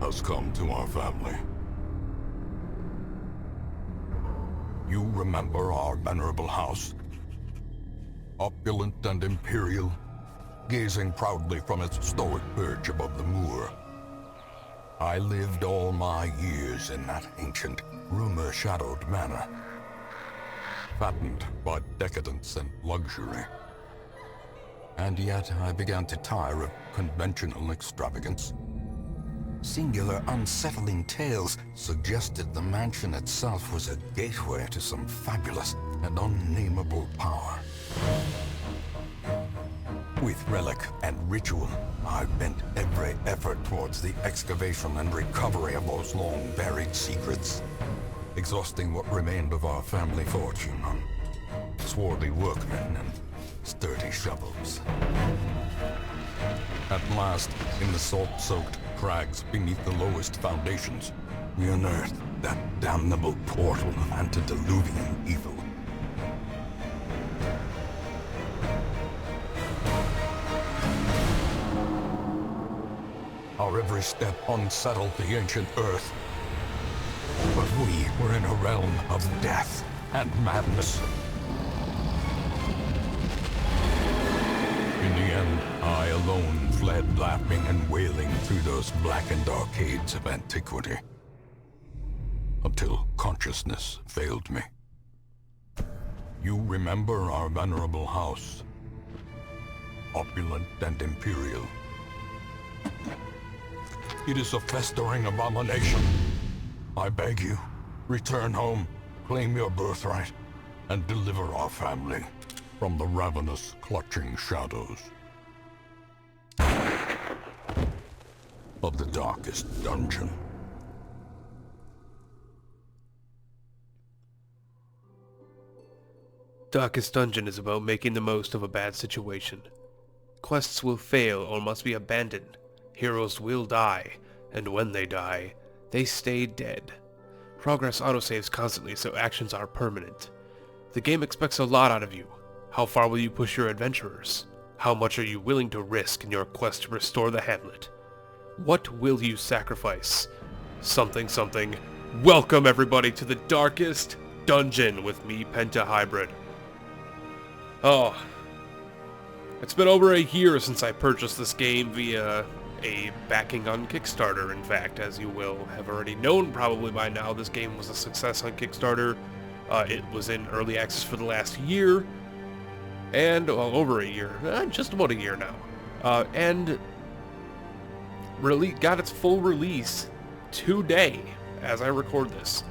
has come to our family. You remember our venerable house? Opulent and imperial, gazing proudly from its stoic perch above the moor. I lived all my years in that ancient, rumor-shadowed manor, fattened by decadence and luxury. And yet I began to tire of conventional extravagance. Singular, unsettling tales suggested the mansion itself was a gateway to some fabulous and unnameable power. With relic and ritual, I bent every effort towards the excavation and recovery of those long-buried secrets, exhausting what remained of our family fortune on swarthy workmen and sturdy shovels. At last, in the salt-soaked crags beneath the lowest foundations, we unearthed that damnable portal of antediluvian evil. Our every step unsettled the ancient earth. But we were in a realm of death and madness. In the end, I alone fled laughing and wailing through those blackened arcades of antiquity, until consciousness failed me. You remember our venerable house, opulent and imperial. It is a festering abomination. I beg you, return home, claim your birthright, and deliver our family from the ravenous, clutching shadows of the darkest dungeon. Darkest Dungeon is about making the most of a bad situation. Quests will fail or must be abandoned. Heroes will die, and when they die, they stay dead. Progress autosaves constantly, so actions are permanent. The game expects a lot out of you. How far will you push your adventurers? How much are you willing to risk in your quest to restore the Hamlet? What will you sacrifice? Something something. Welcome everybody to the Darkest Dungeon with me, Penta Hybrid. Oh, it's been over a year since I purchased this game via a backing on Kickstarter. In fact, as you will have already known probably by now, this game was a success on Kickstarter. It was in early access for the last year, and well, over a year, just about a year now, and really got its full release today as I record this.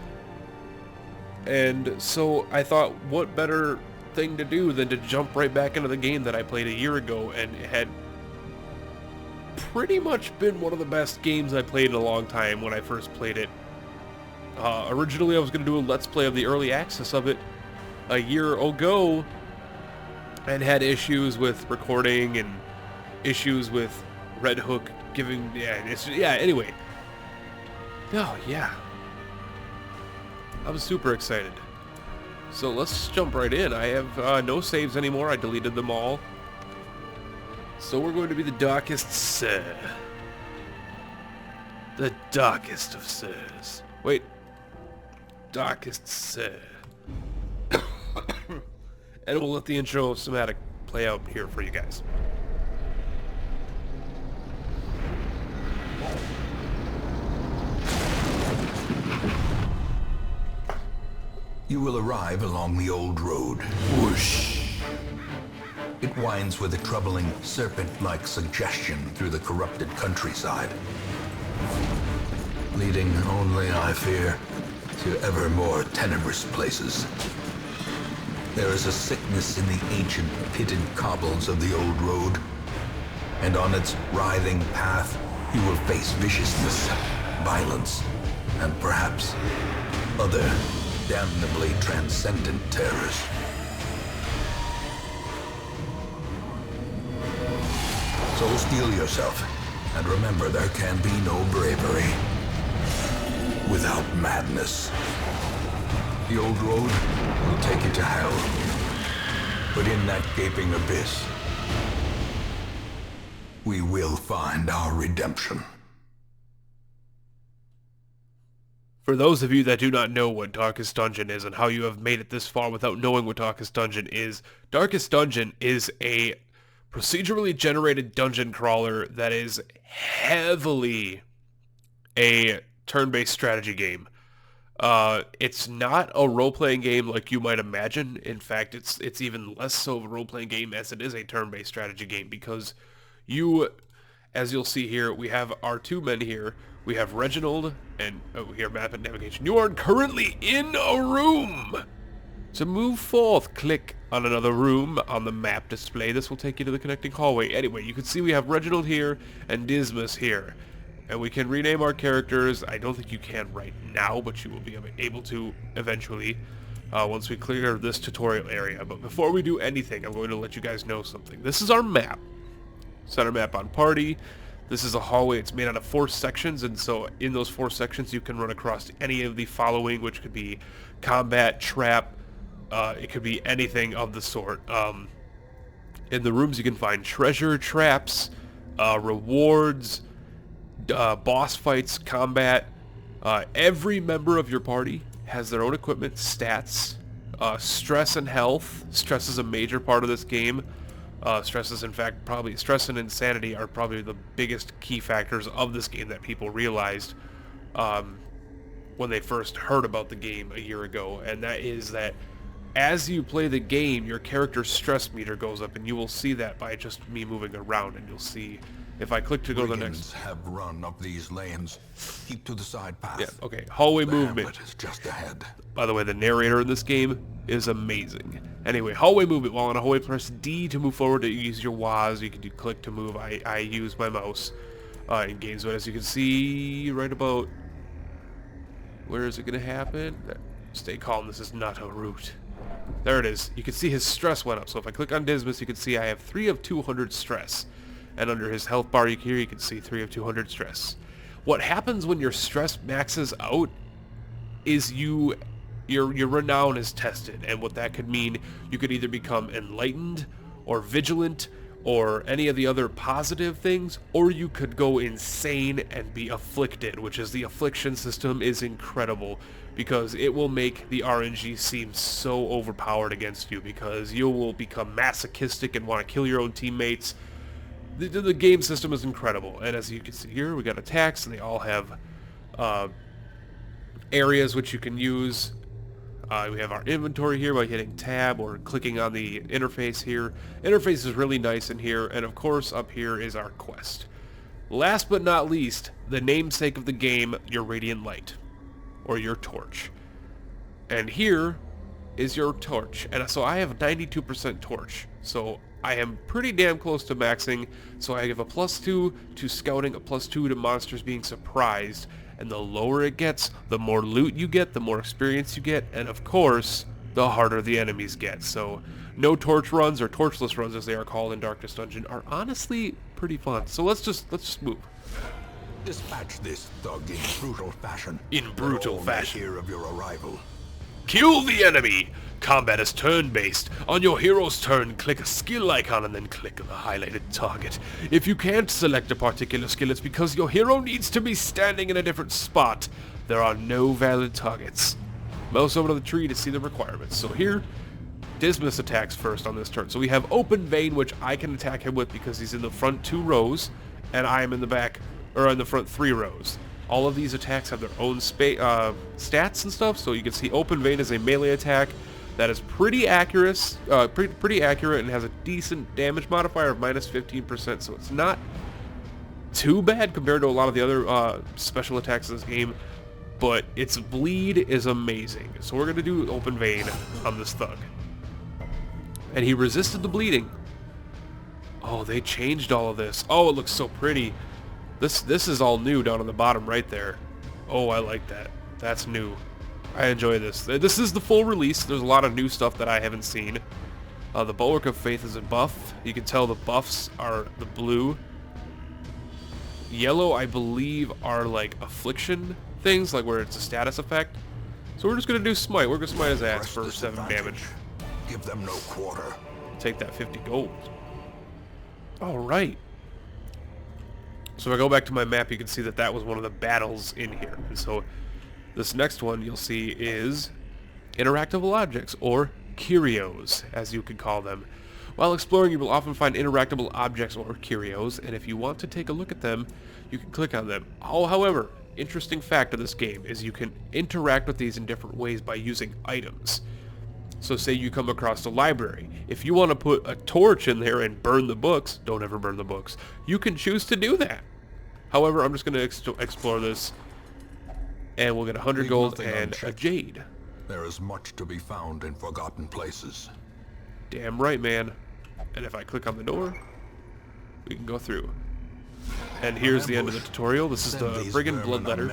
And so I thought, what better thing to do than to jump right back into the game that I played a year ago, and it had pretty much been one of the best games I played in a long time when I first played it. Originally I was going to do a Let's Play of the early access of it a year ago, and had issues with recording and issues with Red Hook giving, anyway. Oh, yeah. I was super excited. So let's jump right in. I have no saves anymore. I deleted them all. So we're going to be the DarkestSir. The darkest of sirs. Wait. DarkestSir. And we'll let the intro somatic play out here for you guys. You will arrive along the old road. Whoosh! It winds with a troubling, serpent-like suggestion through the corrupted countryside, leading only, I fear, to ever more tenebrous places. There is a sickness in the ancient, pitted cobbles of the old road, and on its writhing path, you will face viciousness, violence, and perhaps other damnably transcendent terrors. So steel yourself, and remember there can be no bravery without madness. The old road will take you to hell, but in that gaping abyss, we will find our redemption. For those of you that do not know what Darkest Dungeon is and how you have made it this far without knowing what Darkest Dungeon is a procedurally generated dungeon crawler that is heavily a turn-based strategy game. It's not a role-playing game like you might imagine. In fact, it's even less so of a role-playing game as it is a turn-based strategy game, because as you'll see here, we have our two men here. We have Reginald and here map and navigation. You are currently in a room. To move forth, click on another room on the map display. This will take you to the connecting hallway. Anyway, you can see we have Reginald here and Dismas here. And we can rename our characters. I don't think you can right now, but you will be able to eventually once we clear this tutorial area. But before we do anything, I'm going to let you guys know something. This is our map. Center map on party. This is a hallway. It's made out of 4 sections, and so in those 4 sections you can run across any of the following, which could be combat, trap, it could be anything of the sort. In the rooms you can find treasure, traps, rewards, boss fights, combat. Every member of your party has their own equipment, stats, stress and health. Stress is a major part of this game. Stress and insanity are probably the biggest key factors of this game that people realized when they first heard about the game a year ago, and that is that as you play the game, your character's stress meter goes up, and you will see that by just me moving around, and you'll see if I click to go to the next. Have run up these lanes. Keep to the side path. Yeah, okay. Hallway movement. Hamlet is just ahead. By the way, the narrator in this game is amazing. Anyway, hallway movement. While on a hallway, press D to move forward. To use your WASD, you can do click to move. I use my mouse in games, but as you can see, right about where is it going to happen? Stay calm. This is not a route. There it is. You can see his stress went up. So if I click on Dismas, you can see I have 3 of 200 stress. And under his health bar here, you can see 3 of 200 stress. What happens when your stress maxes out is your renown is tested, and what that could mean, you could either become enlightened or vigilant or any of the other positive things, or you could go insane and be afflicted, which is the affliction system is incredible because it will make the RNG seem so overpowered against you because you will become masochistic and want to kill your own teammates. The game system is incredible, and as you can see here, we got attacks, and they all have areas which you can use. We have our inventory here by hitting tab or clicking on the interface here. Interface is really nice in here, and of course up here is our quest. Last but not least, the namesake of the game, your radiant light, or your torch. And here is your torch, and so I have 92% torch, so I am pretty damn close to maxing, so I give a +2 to scouting, a +2 to monsters being surprised, and the lower it gets, the more loot you get, the more experience you get, and of course, the harder the enemies get. So no torch runs, or torchless runs as they are called in Darkest Dungeon, are honestly pretty fun. So let's just move. Dispatch this thug in brutal fashion. In brutal All fashion. may hear of your arrival. Kill the enemy! Combat is turn-based. On your hero's turn, click a skill icon and then click on the highlighted target. If you can't select a particular skill, it's because your hero needs to be standing in a different spot. There are no valid targets. Mouse over to the tree to see the requirements. So here, Dismas attacks first on this turn. So we have Open Vein, which I can attack him with because he's in the front 2 rows, and I am in the back, or in the front 3 rows. All of these attacks have their own stats and stuff, so you can see Open Vein is a melee attack that is pretty accurate, and has a decent damage modifier of -15%, so it's not too bad compared to a lot of the other special attacks in this game, but its bleed is amazing. So we're going to do Open Vein on this thug. And he resisted the bleeding. Oh, they changed all of this. Oh, it looks so pretty. This is all new down on the bottom right there. Oh, I like that. That's new. I enjoy this. This is the full release. There's a lot of new stuff that I haven't seen. The Bulwark of Faith is a buff. You can tell the buffs are the blue. Yellow, I believe, are like affliction things, like where it's a status effect. So we're just going to do Smite. We're going to smite his ass for 7 damage. Give them no quarter. Take that 50 gold. Alright. So if I go back to my map, you can see that that was one of the battles in here. And so This next one you'll see is interactable objects, or curios, as you could call them. While exploring, you will often find interactable objects or curios, and if you want to take a look at them, you can click on them. However, interesting fact of this game is you can interact with these in different ways by using items. So say you come across the library. If you want to put a torch in there and burn the books, don't ever burn the books, you can choose to do that. However, I'm just going to explore this, and we'll get 100 gold and a jade. There is much to be found in forgotten places. Damn right, man. And if I click on the door, we can go through. And here's the end of the tutorial. This is the Brigand Bloodletter.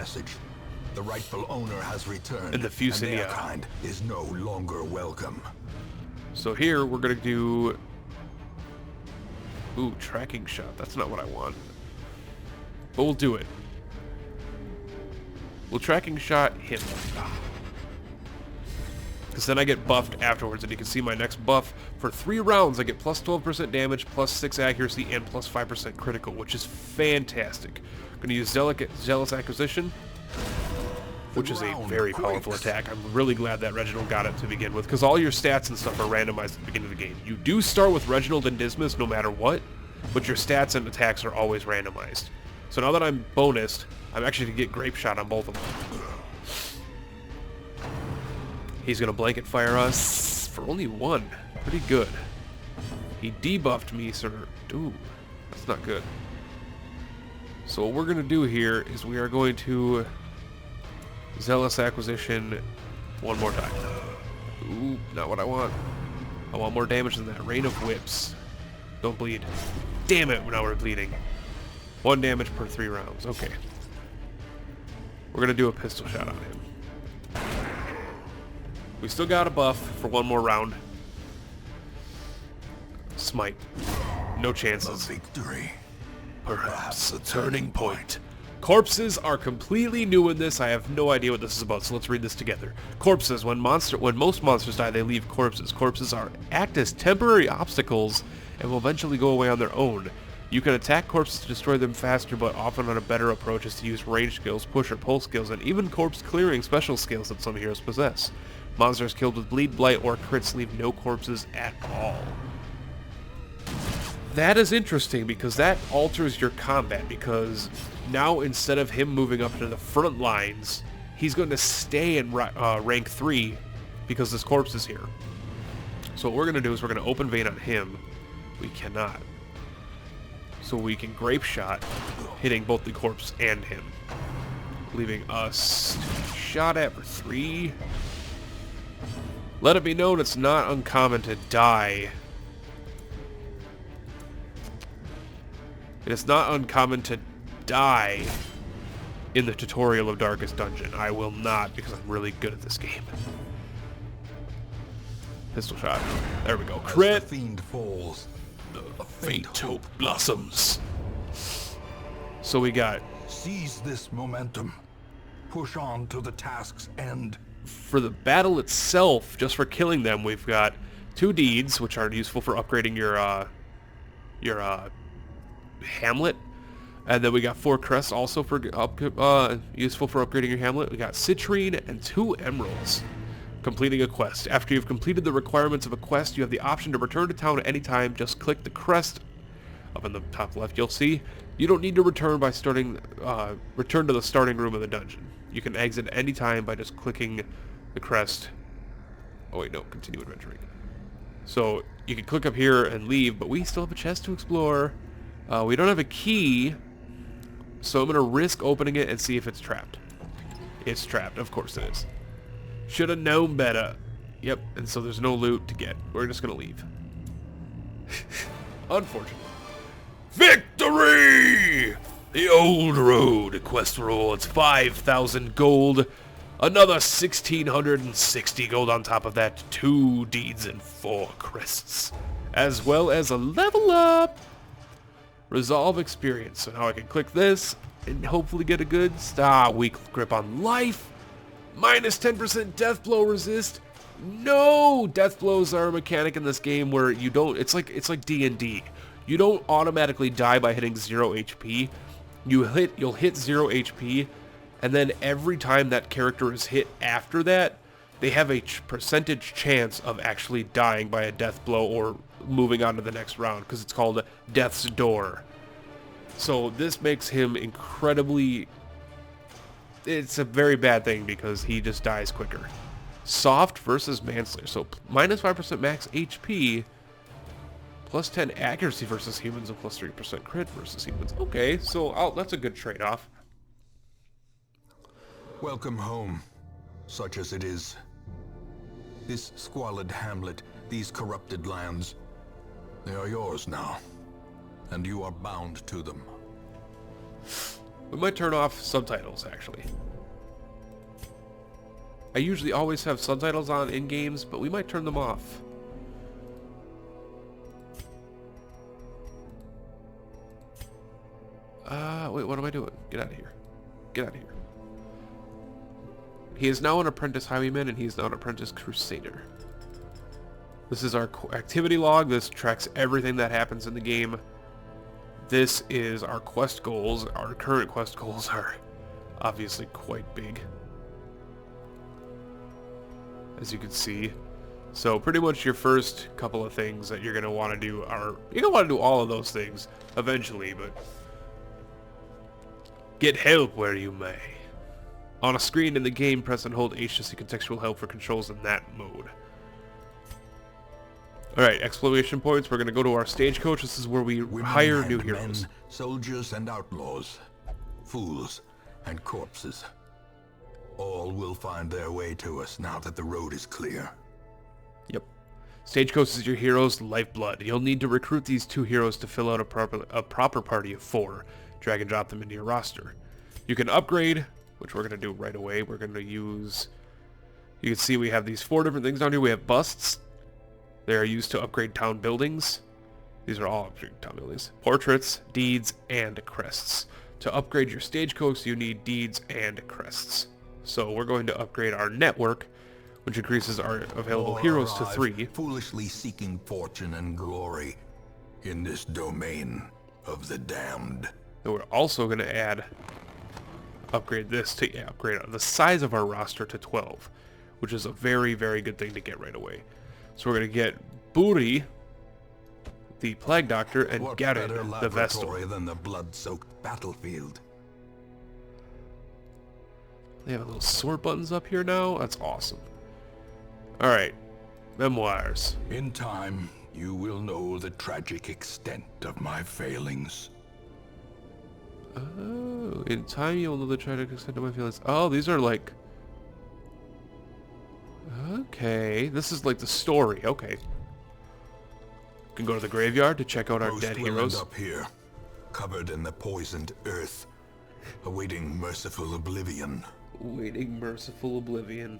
The rightful owner has returned, and the Fusinia. And their kind is no longer welcome. So here we're gonna do... Ooh, tracking shot. That's not what I want. But we'll do it. We'll tracking shot him. Because then I get buffed afterwards, and you can see my next buff. For 3 rounds, I get plus 12% damage, plus 6 accuracy, and plus 5% critical, which is fantastic. I'm going to use Zealous Acquisition, which is a very powerful attack. I'm really glad that Reginald got it to begin with, because all your stats and stuff are randomized at the beginning of the game. You do start with Reginald and Dismas no matter what, but your stats and attacks are always randomized. So now that I'm bonused, I'm actually going to get Grape Shot on both of them. He's going to blanket fire us for only 1. Pretty good. He debuffed me, sir. Ooh, that's not good. So what we're going to do here is we are going to Zealous Acquisition one more time. Ooh, not what I want. I want more damage than that. Rain of Whips. Don't bleed. Damn it, now we're bleeding. 1 damage per 3 rounds. Okay. We're going to do a pistol shot on him. We still got a buff for 1 more round. Smite. No chances. A victory. Perhaps a turning point. Corpses are completely new in this. I have no idea what this is about, so let's read this together. Corpses. When most monsters die, they leave corpses. Corpses act as temporary obstacles and will eventually go away on their own. You can attack corpses to destroy them faster, but often on a better approach is to use range skills, push or pull skills, and even corpse clearing special skills that some heroes possess. Monsters killed with bleed, blight, or crits leave no corpses at all. That is interesting because that alters your combat, because now instead of him moving up to the front lines, he's going to stay in rank 3 because this corpse is here. So what we're going to do is we're going to open vein on him. We cannot. So we can Grape Shot, hitting both the corpse and him, leaving us shot at for 3. Let it be known it's not uncommon to die. It is not uncommon to die in the tutorial of Darkest Dungeon. I will not, because I'm really good at this game. Pistol shot. There we go. Crit! As the fiend falls, the faint hope blossoms. So we got... Seize this momentum. Push on to the task's end. For the battle itself, just for killing them, we've got 2 deeds, which are useful for upgrading your Hamlet, and then we got 4 crests also for useful for upgrading your Hamlet. We got citrine and 2 emeralds. Completing a quest. After you've completed the requirements of a quest, you have the option to return to town at any time. Just click the crest up in the top left. You'll see you don't need to return by return to the starting room of the dungeon. You can exit any time by just clicking the crest. Oh wait, no, continue adventuring. So you can click up here and leave, but we still have a chest to explore. We don't have a key, so I'm going to risk opening it and see if it's trapped. It's trapped, of course it is. Should have known better. Yep, and so there's no loot to get. We're just going to leave. Unfortunately. Victory! The old road quest roll. It's 5,000 gold. Another 1,660 gold on top of that. 2 deeds and 4 crests. As well as a level up. Resolve experience. So now I can click this and hopefully get a good weak grip on life. Minus 10% death blow resist. No! Death blows are a mechanic in this game where you don't... It's like D&D. You don't automatically die by hitting 0 HP. You'll hit 0 HP, And then every time that character is hit after that, they have a percentage chance of actually dying by a death blow or moving on to the next round, because it's called Death's Door. So this makes him incredibly... It's a very bad thing because he just dies quicker. Soft versus Manslayer. So minus 5% max HP, plus 10 accuracy versus humans, and plus 3% crit versus humans. Okay, so that's a good trade-off. Welcome home, such as it is. This squalid hamlet, these corrupted lands, they are yours now, and you are bound to them. We might turn off subtitles, actually. I usually always have subtitles on in games, but we might turn them off. Wait, what am I doing? Get out of here. Get out of here. He is now an apprentice highwayman, and he is now an apprentice crusader. This is our activity log. This tracks everything that happens in the game. This is our quest goals. Our current quest goals are obviously quite big, as you can see. So pretty much your first couple of things that you're going to want to do are... You're going to want to do all of those things eventually, but... Get help where you may. On a screen in the game, press and hold H to see contextual help for controls in that mode. Alright, exploration points. We're going to go to our stagecoach. This is where we hire new heroes. Men, soldiers and outlaws, fools and corpses. All will find their way to us now that the road is clear. Yep. Stagecoach is your hero's lifeblood. You'll need to recruit these 2 heroes to fill out a proper party of 4. Drag and drop them into your roster. You can upgrade, which we're going to do right away. We're going to use... You can see we have these 4 different things down here. We have busts. They are used to upgrade town buildings. These are all upgrade town buildings. Portraits, deeds, and crests. To upgrade your stagecoach, you need deeds and crests. So we're going to upgrade our network, which increases our available heroes to 3. Foolishly seeking fortune and glory in this domain of the damned. And we're also going to upgrade this to upgrade the size of our roster to 12, which is a very, very good thing to get right away. So we're going to get Buri, the Plague Doctor, and Garen, the Vestal. Than the blood-soaked battlefield. They have little sword buttons up here now. That's awesome. Alright. Memoirs. In time, you will know the tragic extent of my failings. Oh, in time you'll know the tragic extent of my feelings. Oh, these are like... Okay, this is like the story. Okay. You can go to the graveyard to check out our dead heroes. Up here, covered in the poisoned earth, awaiting merciful oblivion. Waiting merciful oblivion.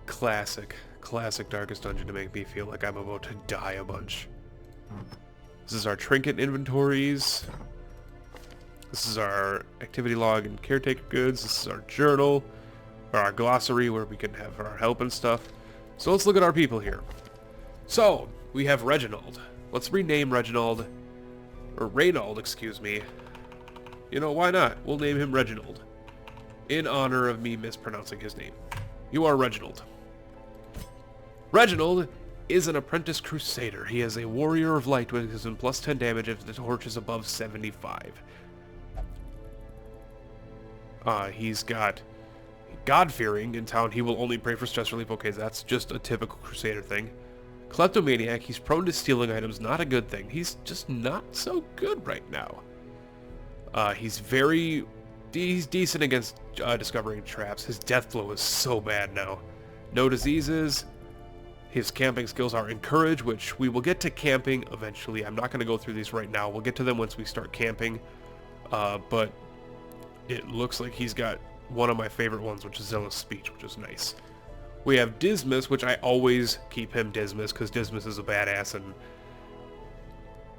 Classic Darkest Dungeon to make me feel like I'm about to die a bunch. This is our trinket inventories. This is our activity log and caretaker goods. This is our journal, or our glossary where we can have our help and stuff. So let's look at our people here. So, we have Reginald. Let's rename Reginald, or Reynald, excuse me. You know, why not? We'll name him Reginald, in honor of me mispronouncing his name. You are Reginald. Reginald is an apprentice crusader. He is a warrior of light with his plus 10 damage if the torch is above 75. He's got God-fearing. In town, he will only pray for stress relief. Okay, that's just a typical crusader thing. Kleptomaniac. He's prone to stealing items. Not a good thing. He's just not so good right now. He's decent against discovering traps. His death blow is so bad now. No diseases. His camping skills are encouraged, which we will get to camping eventually. I'm not going to go through these right now. We'll get to them once we start camping. But it looks like he's got one of my favorite ones, which is Zealous Speech, which is nice. We have Dismas, which I always keep him Dismas, because Dismas is a badass, and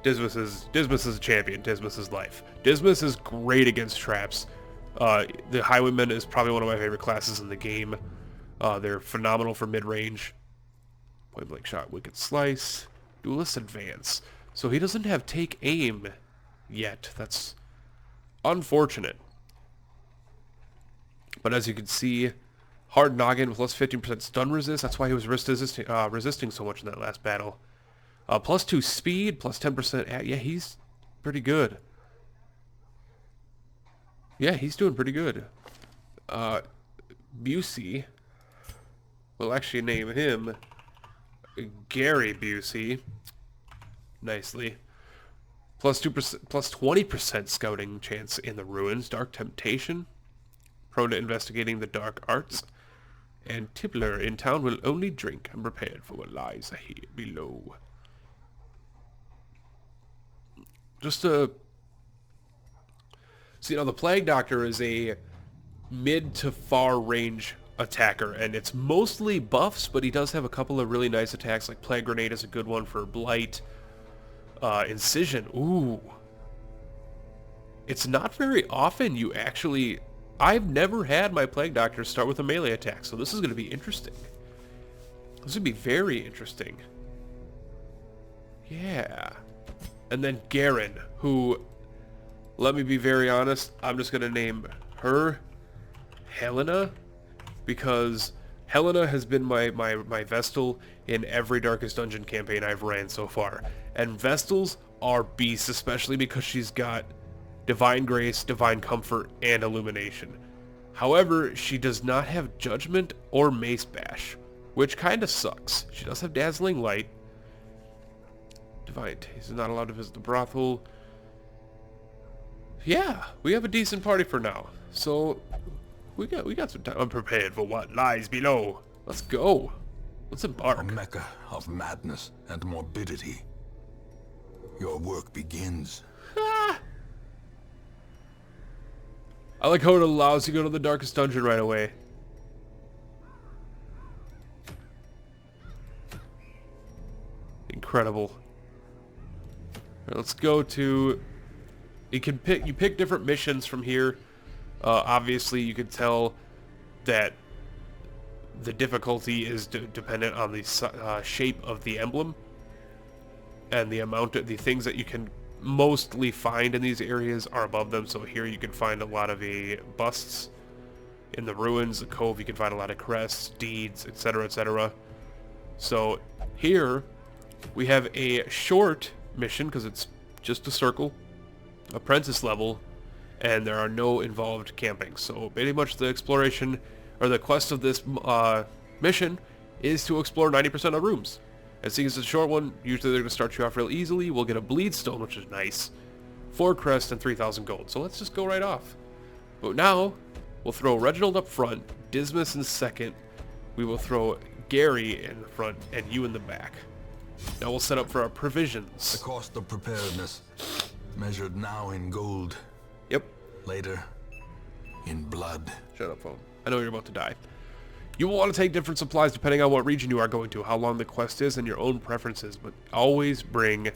Dismas is a champion. Dismas is life. Dismas is great against traps. The Highwayman is probably one of my favorite classes in the game. They're phenomenal for mid-range. Point blank shot, wicked slice, duelist advance. So he doesn't have take aim yet. That's unfortunate. But as you can see, hard noggin plus 15% stun resist. That's why he was resisting so much in that last battle. Plus 2 speed, plus 10%. Yeah, he's pretty good. Yeah, he's doing pretty good. Busey. We'll actually name him Gary Busey. Nicely. Plus 2%, plus 20% scouting chance in the ruins. Dark temptation. Prone to investigating the dark arts. And Tippler in town will only drink and prepared for what lies ahead below. Just to... So, you know, the Plague Doctor is a mid to far range attacker, and it's mostly buffs, but he does have a couple of really nice attacks, like Plague Grenade is a good one for Blight. Incision, ooh. It's not very often you actually... I've never had my Plague Doctor start with a melee attack, so this is going to be interesting. This would be very interesting. Yeah. And then Garen, who, let me be very honest, I'm just going to name her Helena, because Helena has been my Vestal in every Darkest Dungeon campaign I've ran so far. And Vestals are beasts, especially because she's got Divine Grace, Divine Comfort, and Illumination. However, she does not have Judgment or Mace Bash, which kind of sucks. She does have Dazzling Light. Divine Taste is not allowed to visit the brothel. Yeah, we have a decent party for now. So, we got some time. I'm prepared for what lies below. Let's go. Let's embark. A mecca of madness and morbidity. Your work begins. Ah! I like how it allows you to go to the Darkest Dungeon right away. Incredible. Right, let's go to... You pick different missions from here. Obviously, you can tell that the difficulty is dependent on the shape of the emblem and the amount of the things that you can mostly find in these areas are above them. So here you can find a lot of busts. In the ruins, the cove, you can find a lot of crests, deeds, etc., etc. So here we have a short mission because it's just a circle, apprentice level, and there are no involved camping. So pretty much the exploration or the quest of this mission is to explore 90% of rooms. And seeing as it's a short one, usually they're going to start you off real easily. We'll get a bleed stone, which is nice, 4 crests, and 3,000 gold. So let's just go right off. But now, we'll throw Reginald up front, Dismas in second. We will throw Gary in the front, and you in the back. Now we'll set up for our provisions. The cost of preparedness, measured now in gold. Yep. Later, in blood. Shut up, phone. I know you're about to die. You will want to take different supplies depending on what region you are going to, how long the quest is, and your own preferences, but always bring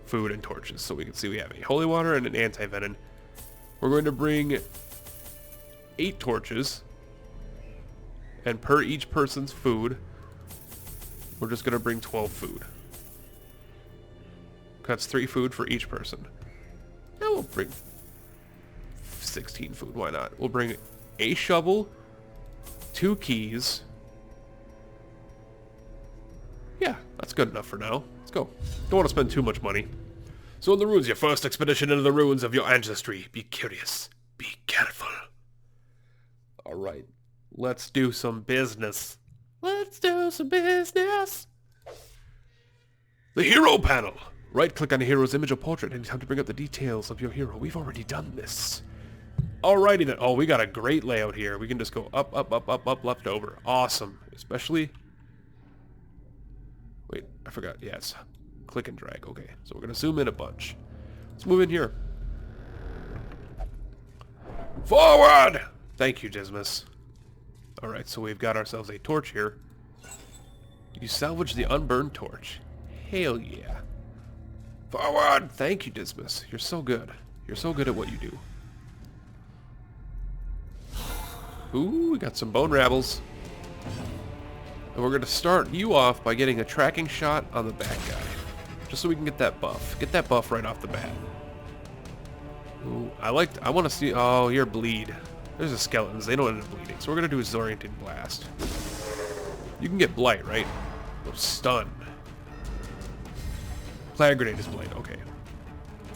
food and torches. So we can see we have a holy water and an anti-venom. We're going to bring 8 torches, and per each person's food, we're just going to bring 12 food. That's 3 food for each person. Now we'll bring 16 food, why not? We'll bring a shovel, 2 keys. Yeah, that's good enough for now. Let's go. Don't want to spend too much money. So in the ruins, your first expedition into the ruins of your ancestry. Be curious. Be careful. Alright. Let's do some business. Let's do some business. The hero panel. Right-click on a hero's image or portrait anytime to bring up the details of your hero. We've already done this. Alrighty then. Oh, we got a great layout here. We can just go up, up, up, up, up, left over. Awesome. Especially... Wait, I forgot. Yes. Click and drag. Okay, so we're going to zoom in a bunch. Let's move in here. Forward! Thank you, Dismas. Alright, so we've got ourselves a torch here. You salvage the unburned torch. Hell yeah. Forward! Thank you, Dismas. You're so good. You're so good at what you do. Ooh, we got some bone rabbles. And we're going to start you off by getting a tracking shot on the bad guy. Just so we can get that buff. Get that buff right off the bat. Ooh, I want to see... Oh, you're bleed. There's the skeletons. They don't end up bleeding. So we're going to do a disorienting blast. You can get blight, right? Oh, stun. Plague grenade is blight. Okay.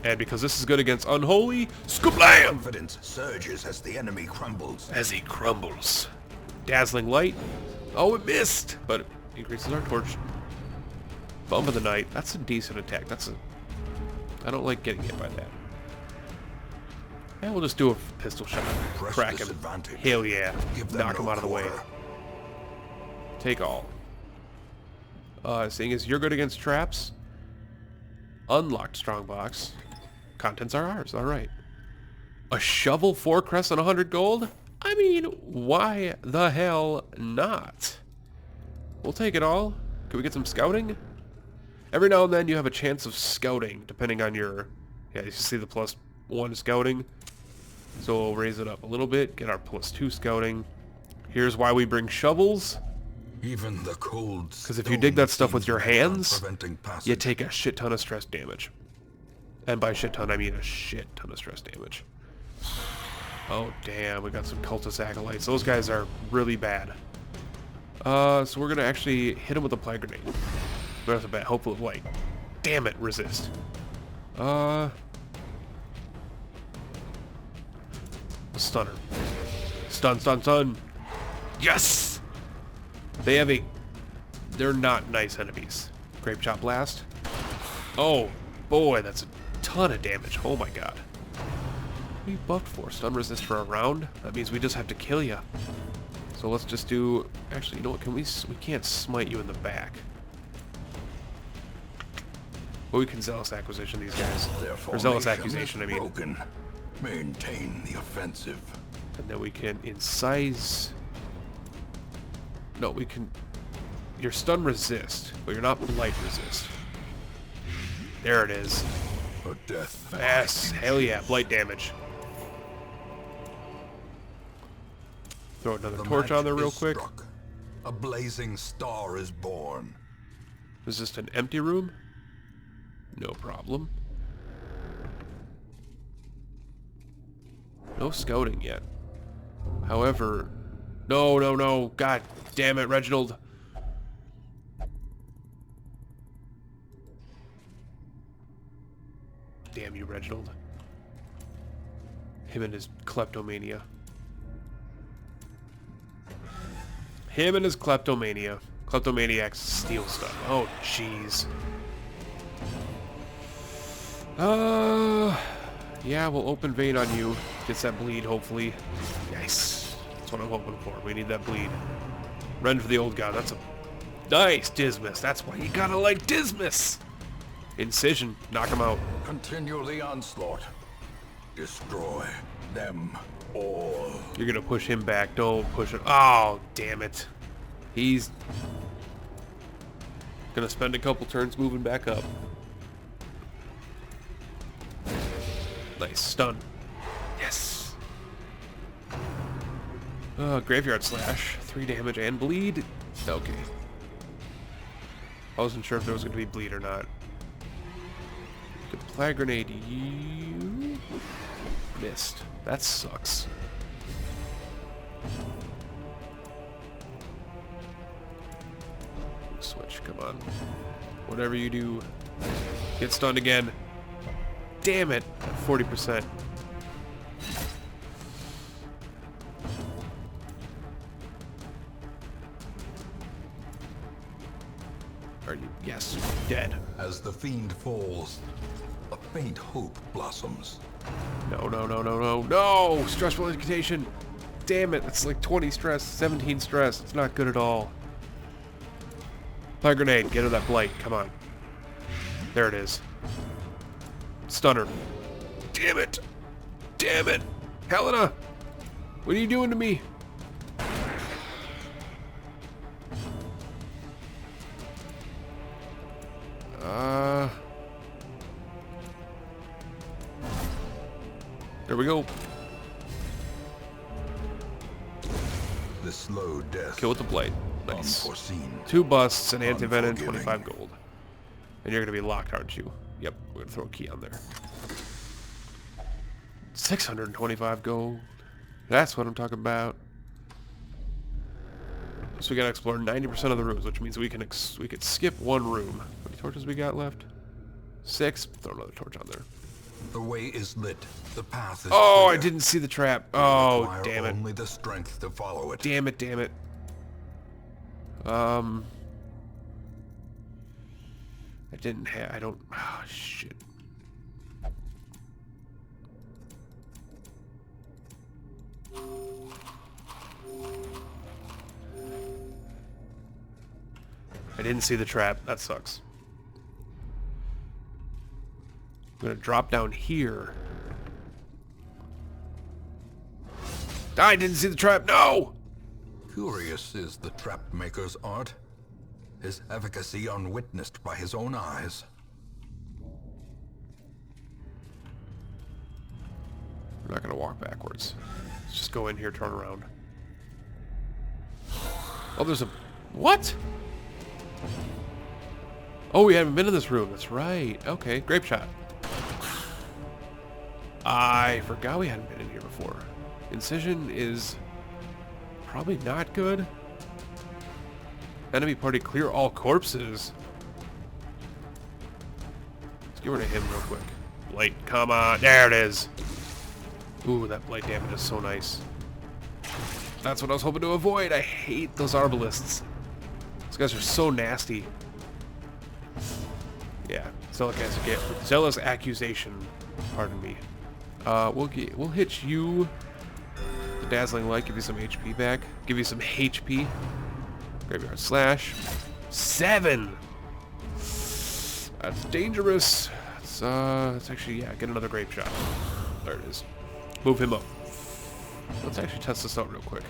And because this is good against unholy, skablam! Confidence surges as the enemy crumbles. As he crumbles. Dazzling light. Oh, it missed! But it increases our torch. Bump of the night. That's a decent attack. I don't like getting hit by that. And we'll just do a pistol shot. Crack him. Hell yeah. Knock him out of the way. Take all. Seeing as you're good against traps. Unlocked strongbox. Contents are ours. Alright. A shovel, 4 crests, and 100 gold? I mean, why the hell not? We'll take it all. Can we get some scouting? Every now and then you have a chance of scouting, depending on your... Yeah, you see the +1 scouting. So we'll raise it up a little bit, get our +2 scouting. Here's why we bring shovels. Even the cold. Because if you dig that stuff with your hands, you take a shit ton of stress damage. And by shit ton, I mean a shit ton of stress damage. Oh, damn, we got some cultist acolytes. Those guys are really bad. So we're going to actually hit them with a plague grenade. Right off the bat, hopefully, like, damn it, resist. Stunner. Stun, stun, stun. Yes! They're not nice enemies. Grape Chop Blast. Oh, boy, that's a ton of damage. Oh my god. What are you buffed for? Stun resist for a round? That means we just have to kill you. So let's just do... Actually, you know what? We can't smite you in the back. But we can Zealous Acquisition these guys. Or Zealous Accusation, I mean. Broken. Maintain the offensive. And then we can incise... No, we can... You're stun resist, but you're not blight resist. There it is. A death. Yes, hell yeah, blight damage. Throw another torch on there real quick. Struck. A blazing star is born. Is this an empty room? No problem. No scouting yet. However... No, no, no. God damn it, Reginald. Damn you, Reginald. Him and his kleptomania. Him and his kleptomania. Kleptomaniacs steal stuff. Oh, jeez. Yeah, we'll open vein on you. Gets that bleed, hopefully. Nice. That's what I'm hoping for. We need that bleed. Rend for the old god. That's a nice Dismas. That's why you gotta like Dismas. Incision. Knock him out. Continue the onslaught. Destroy them all. You're gonna push him back. Don't push it. Oh, damn it. He's gonna spend a couple turns moving back up. Nice. Stun. Yes. Graveyard Slash. 3 damage and bleed. Okay. I wasn't sure if there was gonna be bleed or not. Get the Plague Grenade. You missed. That sucks. Switch, come on. Whatever you do, get stunned again. Damn it! 40%. Are you? Yes. Dead. As the fiend falls, a faint hope blossoms. No, no, no, no, no, no! Stressful incantation! Damn it, that's like 20 stress, 17 stress. It's not good at all. Plague Grenade, get her that blight, come on. There it is. Stunner. Damn it! Damn it! Helena! What are you doing to me? There we go. The slow death. Kill with the blade. Nice. Unforeseen. 2 busts, an anti-venom, Unforgiving. 25 gold. And you're gonna be locked, aren't you? Yep, we're gonna throw a key on there. 625 gold. That's what I'm talking about. So we gotta explore 90% of the rooms, which means we could skip one room. How many torches we got left? 6. Throw another torch on there. The way is lit. The path is Oh, clear. I didn't see the trap. You Oh, require damn it. Only the strength to follow it. Damn it, damn it. I didn't have... I don't... Oh, shit. I didn't see the trap. That sucks. I'm gonna drop down here. I didn't see the trap. No! Curious is the trap maker's art. His efficacy unwitnessed by his own eyes. We're not gonna walk backwards. Let's just go in here, turn around. Oh, there's a... What? Oh, we haven't been in this room. That's right. Okay, grape shot. I forgot we hadn't been in here before. Incision is probably not good. Enemy party clear all corpses. Let's get rid of him real quick. Blight, come on. There it is. Ooh, that blight damage is so nice. That's what I was hoping to avoid. I hate those arbalists. Those guys are so nasty. Yeah, zealous accusation. Pardon me. We'll hit you. The dazzling light, give you some HP back. Give you some HP. Graveyard slash. 7. That's dangerous. It's actually, yeah. Get another grape shot. There it is. Move him up. Let's actually test this out real quick.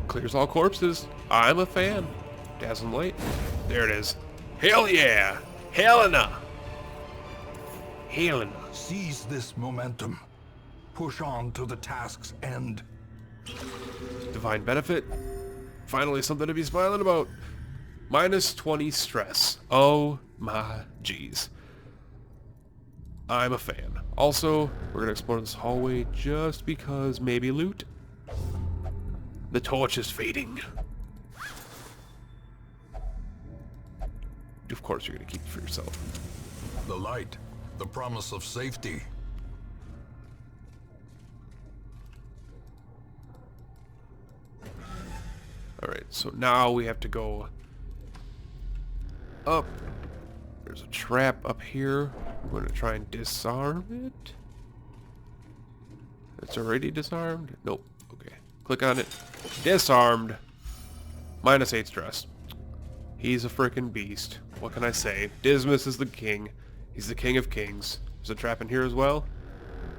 Clears all corpses. I'm a fan. Dazzling light. There it is. Hell yeah! Helena! Helena. Seize this momentum. Push on to the task's end. Divine benefit. Finally something to be smiling about. Minus 20 stress. Oh my jeez. I'm a fan. Also, we're gonna explore this hallway just because maybe loot. The torch is fading. Of course you're gonna keep it for yourself. The light. The promise of safety. Alright, so now we have to go up. There's a trap up here. We're gonna try and disarm it. It's already disarmed? Nope. Okay. Click on it. Disarmed. Minus 8 stress. He's a frickin' beast. What can I say? Dismas is the king. He's the king of kings. There's a trap in here as well.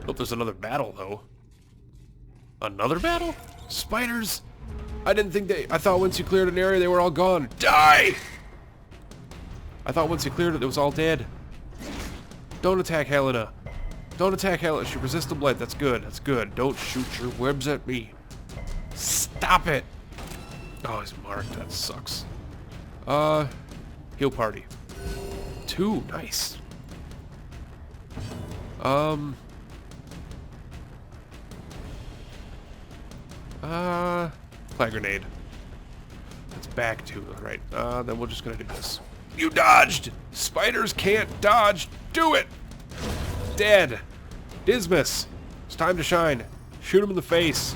Nope, there's another battle though. Another battle? Spiders? I didn't think I thought once you cleared an area they were all gone. Die! I thought once you cleared it was all dead. Don't attack Helena. Don't attack Helena. She resists the blight. That's good. That's good. Don't shoot your webs at me. Stop it. Oh, he's marked. That sucks. Heal party. 2. Nice. Flag grenade. It's back to, right. Then we're just gonna do this. You dodged! Spiders can't dodge! Do it! Dead! Dismas! It's time to shine. Shoot him in the face.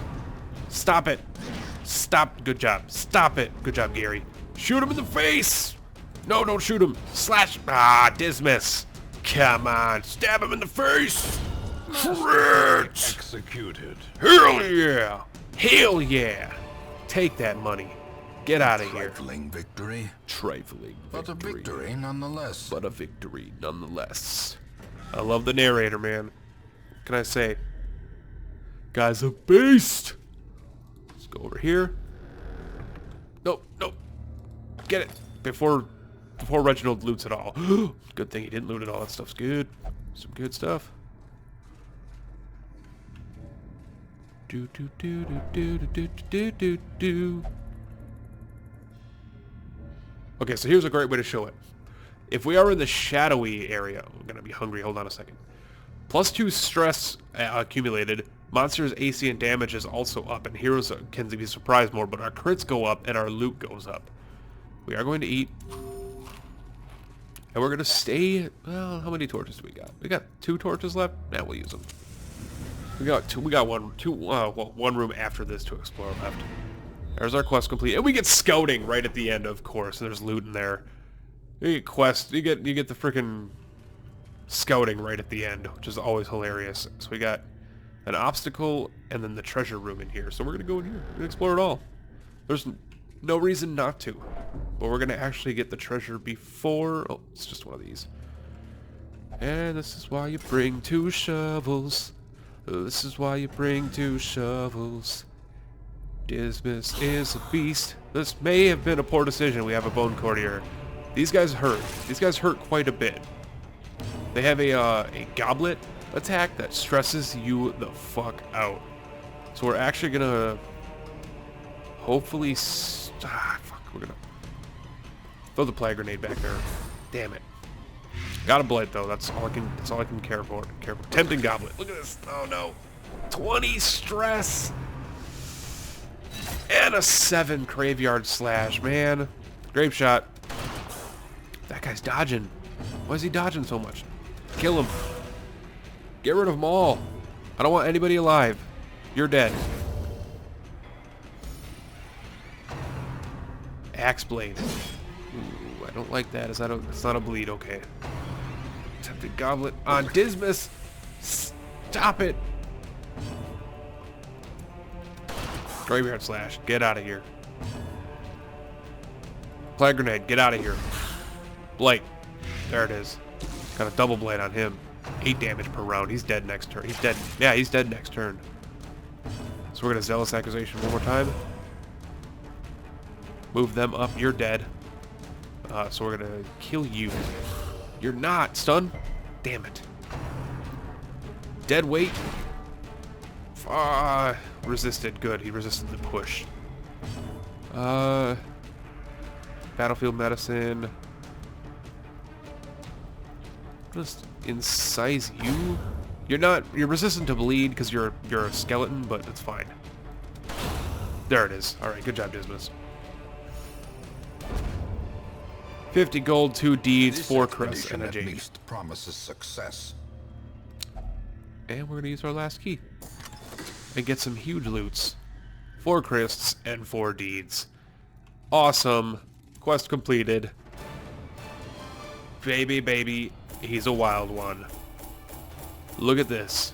Stop it. Stop. Good job. Stop it. Good job, Gary. Shoot him in the face! No, don't shoot him. Slash. Ah, Dismas. Come on. Stab him in the face! Crit! Executed. Hell yeah! Hell yeah! Take that money. Get out of here. Trifling victory. Trifling victory. But a victory nonetheless. But a victory nonetheless. I love the narrator, man. What can I say? Guy's a beast! Let's go over here. Nope, nope. Get it. Before Reginald loots it all. Good thing he didn't loot it all. That stuff's good. Some good stuff. Do do do do do do do do do. Okay, so here's a great way to show it. If we are in the shadowy area, I'm gonna be hungry. Hold on a second. +2 stress accumulated. Monsters' AC and damage is also up, and heroes can be surprised more, but our crits go up and our loot goes up. We are going to eat. And we're going to stay... Well, how many torches do we got? We got 2 torches left? Nah, we'll use them. We got one room after this to explore left. There's our quest complete. And we get scouting right at the end, of course. There's loot in there. You get quest. You get the freaking scouting right at the end, which is always hilarious. So we got an obstacle and then the treasure room in here. So we're going to go in here and explore it all. There's no reason not to. But we're going to actually get the treasure before... Oh, it's just one of these. And this is why you bring 2 shovels. This is why you bring 2 shovels. Dismas is a beast. This may have been a poor decision. We have a bone courtier. These guys hurt. These guys hurt quite a bit. They have a goblet attack that stresses you the fuck out. So we're actually gonna hopefully we're gonna throw the plague grenade back there. Damn it. Got a blight though. That's all I can care for. Tempting goblet. Look at this. Oh no. 20 stress. And a 7 graveyard slash, man. Grave shot. That guy's dodging. Why is he dodging so much? Kill him. Get rid of them all. I don't want anybody alive. You're dead. Axe blade. Ooh, I don't like that. It's not a bleed. Okay. Tempted goblet on Dismas. Stop it. Graveyard slash. Get out of here. Plague grenade. Get out of here. Blight. There it is. Got a double blight on him. 8 damage per round. He's dead next turn. He's dead. Yeah, he's dead next turn. So we're going to Zealous Accusation one more time. Move them up. You're dead. So we're going to kill you. You're not. Stun? Damn it. Dead weight. Resisted. Good. He resisted the push. Battlefield medicine. Just incise you. You're resistant to bleed because you're a skeleton, but it's fine. There it is. Alright, good job, Dismas. 50 gold, 2 deeds, 4 crests, and a jade. At least promises success. And we're gonna use our last key. And get some huge loots. 4 crests and 4 deeds. Awesome. Quest completed. Baby. He's a wild one. Look at this.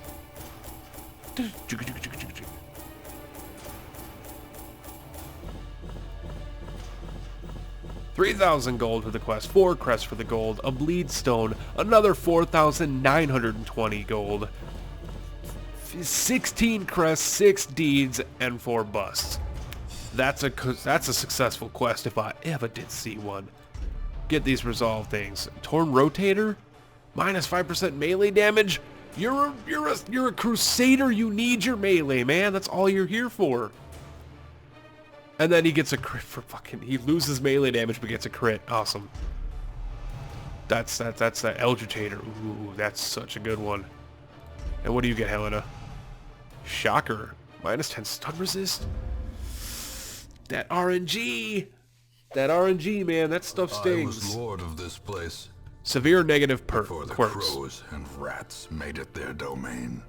3,000 gold for the quest, 4 crests for the gold, a bleed stone, another 4,920 gold, 16 crests, 6 deeds, and 4 busts. That's a successful quest if I ever did see one. Get these resolved things. Torn rotator, minus 5% melee damage. You're a crusader. You need your melee, man. That's all you're here for. And then he gets a crit for he loses melee damage but gets a crit. Awesome. That's that Eldritchator. Ooh, that's such a good one. And what do you get, Helena? Shocker. Minus 10 stun resist. That RNG. That RNG, man. That stuff stings. I was lord of this place. Severe negative Before the quirks. crows and rats made it their domain.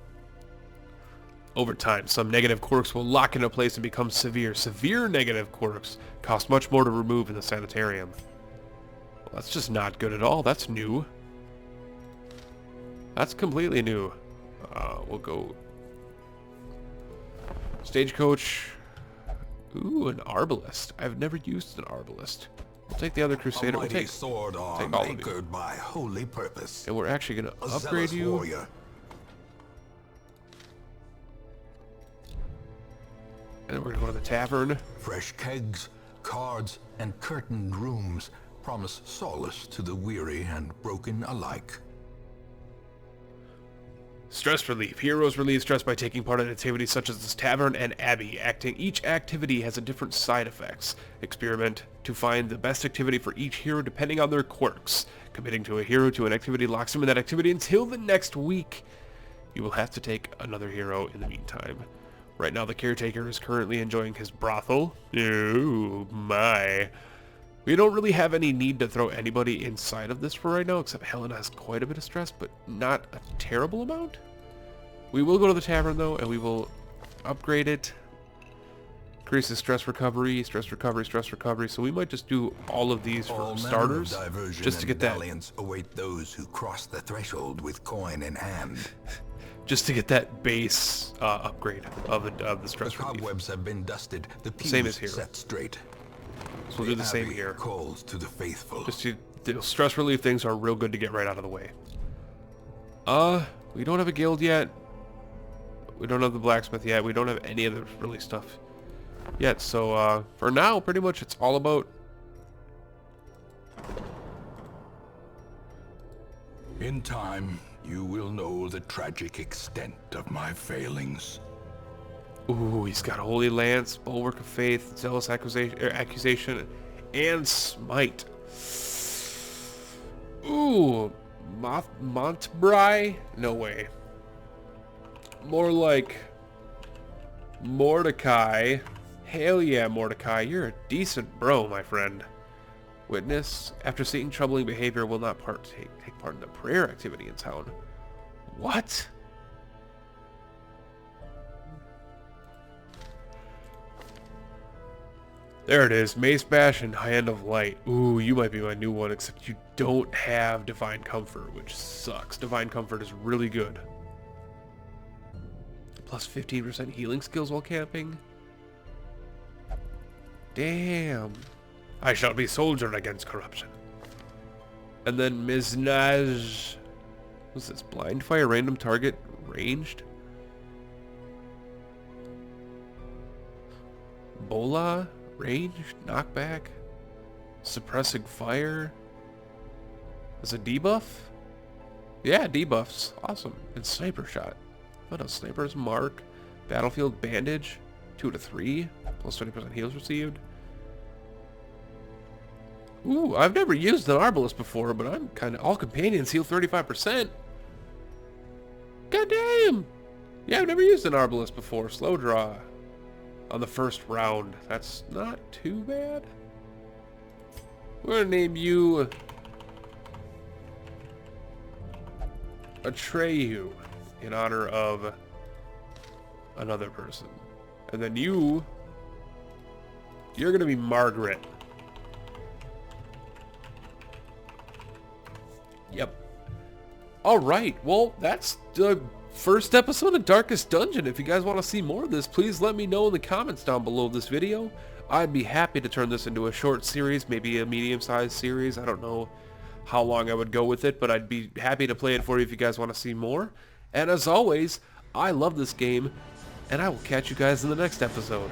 Over time, some negative quirks will lock into place and become severe. Severe negative quirks cost much more to remove in the sanitarium. Well, that's just not good at all. That's new. That's completely new. We'll go... Stagecoach. Ooh, an arbalist. I've never used an arbalist. We'll take the other crusader. We'll take sword arm all of you. anchored by holy purpose. And we're actually going to upgrade zealous you. warrior. And then we're going to go to the tavern. Fresh kegs, cards, and curtained rooms promise solace to the weary and broken alike. Stress relief. Heroes relieve stress by taking part in activities such as this tavern and abbey. Each activity has a different side effects. Experiment to find the best activity for each hero depending on their quirks. Committing to a hero to an activity locks them in that activity until the next week. you will have to take another hero in the meantime. Right now the caretaker is currently enjoying his brothel. Oh my. We don't really have any need to throw anybody inside of this for right now, except Helen has quite a bit of stress, but not a terrible amount. We will go to the tavern though, and we will upgrade it. Increases stress recovery, stress recovery, stress recovery. So we might just do all of these for starters, just to get that. Await those who cross the threshold with coin in hand. Just to get that base upgrade of the stress The relief. cobwebs have been dusted. The pews Same as here. set straight. So we'll do the same Abbey here. Calls to the faithful. Just the stress relief things are real good to get right out of the way. We don't have a guild yet. We don't have the blacksmith yet. We don't have any of the really stuff yet. So for now, pretty much it's all about. In time, you will know the tragic extent of my failings. Ooh, he's got Holy Lance, Bulwark of Faith, Zealous Accusation, and Smite. Ooh, Montbry? No way. More like Mordecai. Hell yeah, Mordecai. You're a decent bro, my friend. Witness, after seeing troubling behavior, will not take part in the prayer activity in town. What? There it is. Mace Bash and Hand of Light. Ooh, you might be my new one, except you don't have Divine Comfort, which sucks. Divine Comfort is really good. Plus 15% healing skills while camping. Damn. I shall be soldier against corruption. And then Miznaj. What's this? Blind fire, random target, ranged. Bola, ranged, knockback, suppressing fire. As a debuff? Yeah, debuffs. Awesome. And sniper shot. What else? Sniper's mark, battlefield bandage, 2 to 3, plus 20% heals received. Ooh, I've never used an Arbalest before, but I'm kind of... All companions heal 35%. God damn! Yeah, I've never used an Arbalest before. Slow draw on the first round. That's not too bad. We're gonna name you Atreyu in honor of another person. And then you're gonna be Margaret. Yep. Alright, well, that's the first episode of Darkest Dungeon. If you guys want to see more of this, please let me know in the comments down below this video. I'd be happy to turn this into a short series, maybe a medium-sized series. I don't know how long I would go with it, but I'd be happy to play it for you if you guys want to see more. And as always, I love this game, and I will catch you guys in the next episode.